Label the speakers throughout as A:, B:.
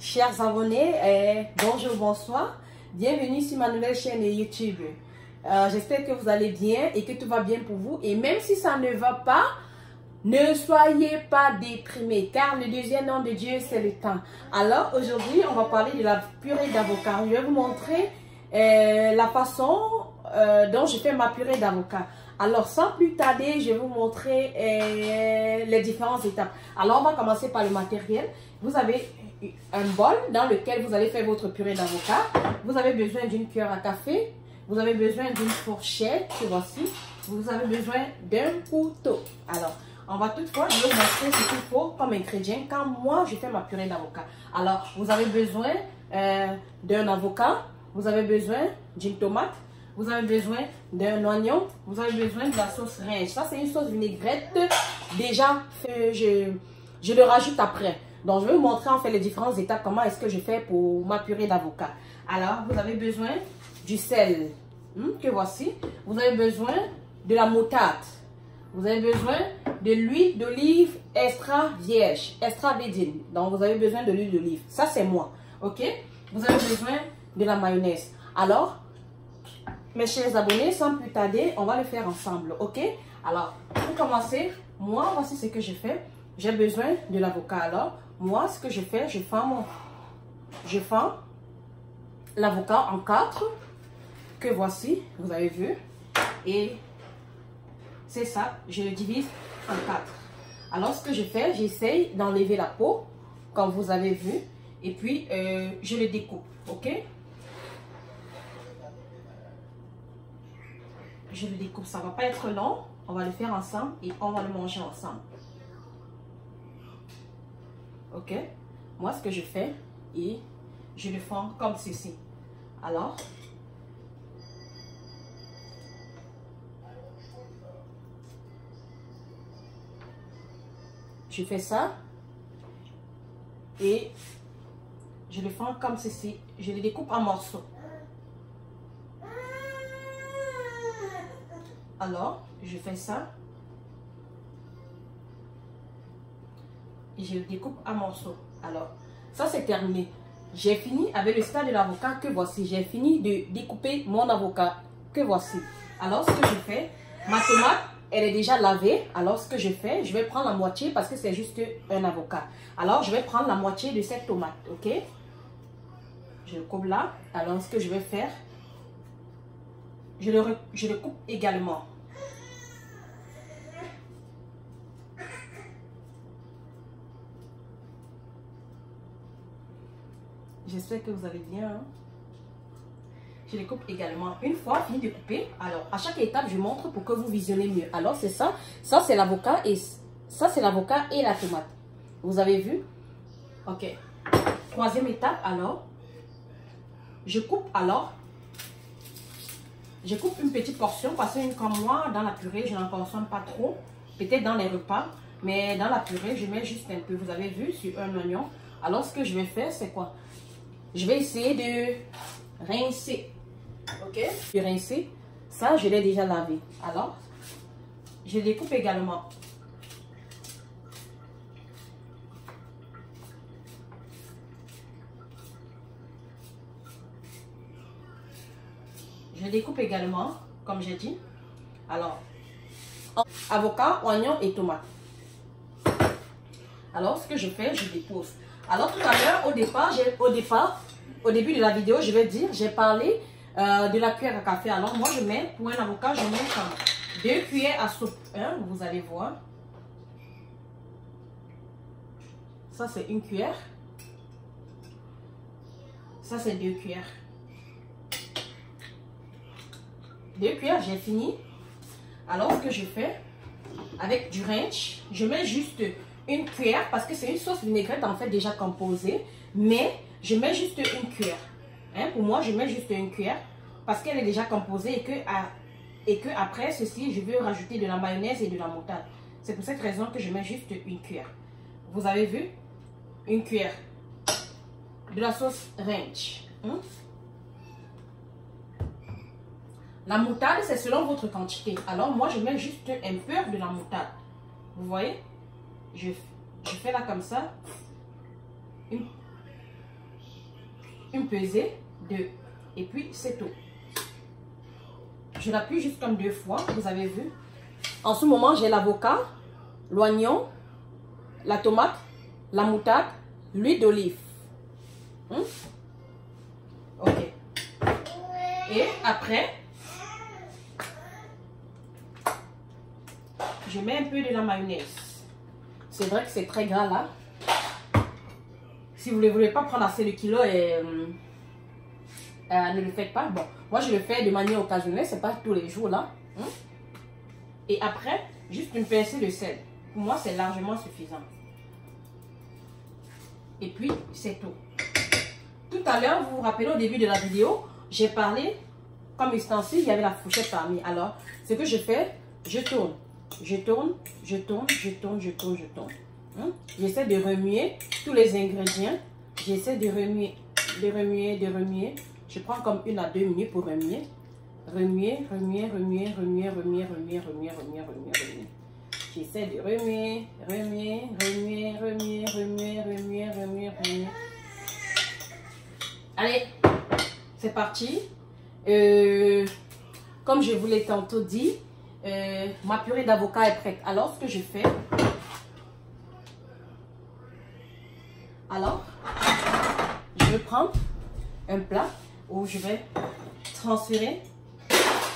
A: chers abonnés, bonjour, bonsoir. Bienvenue sur ma nouvelle chaîne YouTube. J'espère que vous allez bien et que tout va bien pour vous. Et même si ça ne va pas, ne soyez pas déprimés, car le deuxième nom de Dieu, c'est le temps. Alors, aujourd'hui, on va parler de la purée d'avocat. Je vais vous montrer la façon dont je fais ma purée d'avocat. Alors, sans plus tarder, je vais vous montrer les différentes étapes. Alors, on va commencer par le matériel. Vous avez un bol dans lequel vous allez faire votre purée d'avocat. Vous avez besoin d'une cuillère à café. Vous avez besoin d'une fourchette, que voici. Vous avez besoin d'un couteau. Alors, on va toutefois, je vais vous montrer ce qu'il faut comme ingrédient quand moi, je fais ma purée d'avocat. Alors, vous avez besoin d'un avocat. Vous avez besoin d'une tomate. Vous avez besoin d'un oignon. Vous avez besoin de la sauce ranch. Ça, c'est une sauce vinaigrette. Déjà, je le rajoute après. Donc, je vais vous montrer en fait les différentes étapes. Comment est-ce que je fais pour ma purée d'avocat. Alors, vous avez besoin du sel. Que voici. Vous avez besoin de la moutarde. Vous avez besoin de l'huile d'olive extra vierge. Extra virgin. Donc, vous avez besoin de l'huile d'olive. Ça, c'est moi. OK? Vous avez besoin de la mayonnaise. Alors, mes chers abonnés, sans plus tarder, on va le faire ensemble, ok? Alors, pour commencer, moi, voici ce que je fais. J'ai besoin de l'avocat. Alors, moi, ce que je fais, je fends l'avocat en 4, que voici, vous avez vu. Et c'est ça, je le divise en 4. Alors, ce que je fais, j'essaye d'enlever la peau, comme vous avez vu. Et puis, je le découpe, ok? Je le découpe, ça ne va pas être long. On va le faire ensemble et on va le manger ensemble. Ok? Moi, ce que je fais, et je le fends comme ceci. Alors, je fais ça et je le fends comme ceci. Je le découpe en morceaux. Alors, je fais ça et je le découpe en morceaux. Alors, ça c'est terminé. J'ai fini avec le stade de l'avocat que voici. J'ai fini de découper mon avocat que voici. Alors, ce que je fais, ma tomate, elle est déjà lavée. Alors, ce que je fais, je vais prendre la moitié parce que c'est juste un avocat. Alors, je vais prendre la moitié de cette tomate, ok? Je le coupe là. Alors, ce que je vais faire, je le coupe également. J'espère que vous allez bien. Hein? Je les coupe également. Une fois fini de couper, alors à chaque étape, je montre pour que vous visionnez mieux. Alors, c'est ça. Ça, c'est l'avocat et ça, c'est l'avocat et la tomate. Vous avez vu? Ok. Troisième étape, alors, je coupe une petite portion parce que comme moi, dans la purée, je n'en consomme pas trop. Peut-être dans les repas, mais dans la purée, je mets juste un peu. Vous avez vu, sur un oignon. Alors, ce que je vais faire, c'est quoi? Je vais essayer de rincer. Ok? Je vais rincer. Ça, je l'ai déjà lavé. Alors, je découpe également. Je découpe également, comme j'ai dit. Alors, avocat, oignon et tomate. Alors, ce que je fais, je dépose. Alors, tout à l'heure, au début de la vidéo, je vais dire, j'ai parlé de la cuillère à café. Alors, moi, je mets, pour un avocat, je mets comme 2 cuillères à soupe. Hein, vous allez voir. Ça, c'est une cuillère. Ça, c'est 2 cuillères. 2 cuillères, j'ai fini. Alors, ce que je fais, avec du ranch, je mets juste une cuillère parce que c'est une sauce vinaigrette en fait déjà composée. Mais je mets juste une cuillère. Hein, pour moi, je mets juste une cuillère parce qu'elle est déjà composée et que après ceci, je veux rajouter de la mayonnaise et de la moutarde. C'est pour cette raison que je mets juste une cuillère. Vous avez vu? Une cuillère de la sauce ranch. Hein? La moutarde, c'est selon votre quantité. Alors, moi, je mets juste un peu de la moutarde. Vous voyez? Je fais là comme ça. une pesée, 2. Et puis, c'est tout. Je l'appuie juste comme 2 fois, vous avez vu. En ce moment, j'ai l'avocat, l'oignon, la tomate, la moutarde, l'huile d'olive. Ok. Et après, je mets un peu de la mayonnaise. C'est vrai que c'est très gras là. Si vous ne voulez pas prendre assez de kilos, ne le faites pas. Bon, moi je le fais de manière occasionnelle, c'est pas tous les jours là. Et après, juste une pincée de sel. Pour moi, c'est largement suffisant. Et puis, c'est tout. Tout à l'heure, vous vous rappelez au début de la vidéo, j'ai parlé, comme ustensile, il y avait la fourchette parmi. Alors, ce que je fais, je tourne. Je tourne, je tourne, je tourne, je tourne, je tourne. J'essaie de remuer tous les ingrédients. J'essaie de remuer, de remuer, de remuer. Je prends comme 1 à 2 minutes pour remuer. Remuer, remuer, remuer, remuer, remuer, remuer, remuer, remuer, remuer, remuer. J'essaie de remuer, remuer, remuer, remuer, remuer, remuer, remuer, remuer. Allez, c'est parti. Comme je vous l'ai tantôt dit, ma purée d'avocat est prête. Alors, ce que je fais, je vais prendre un plat où je vais transférer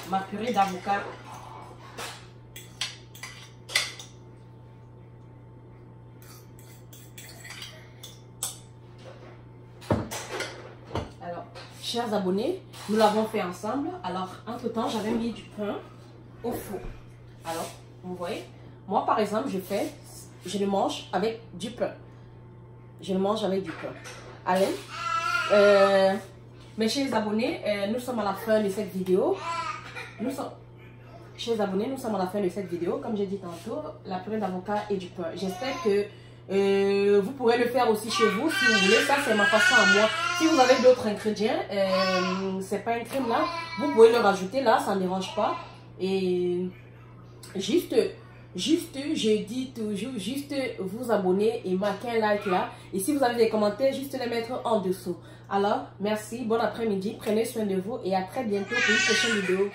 A: ma purée d'avocat. Alors, chers abonnés, nous l'avons fait ensemble. Alors, entre-temps, j'avais mis du pain au four. Alors, vous voyez, moi par exemple, je le mange avec du pain. Je le mange avec du pain. Allez, mes chers abonnés, nous sommes à la fin de cette vidéo. Chers abonnés, nous sommes à la fin de cette vidéo. Comme j'ai dit tantôt, la purée d'avocat et du pain. J'espère que vous pourrez le faire aussi chez vous si vous voulez. Ça, c'est ma façon à moi. Si vous avez d'autres ingrédients, c'est pas un crème là, vous pouvez le rajouter là, ça ne dérange pas. Et juste, je dis toujours, juste vous abonner et marquer un like là. Et si vous avez des commentaires, juste les mettre en dessous. Alors, merci, bon après-midi, prenez soin de vous et à très bientôt pour une prochaine vidéo.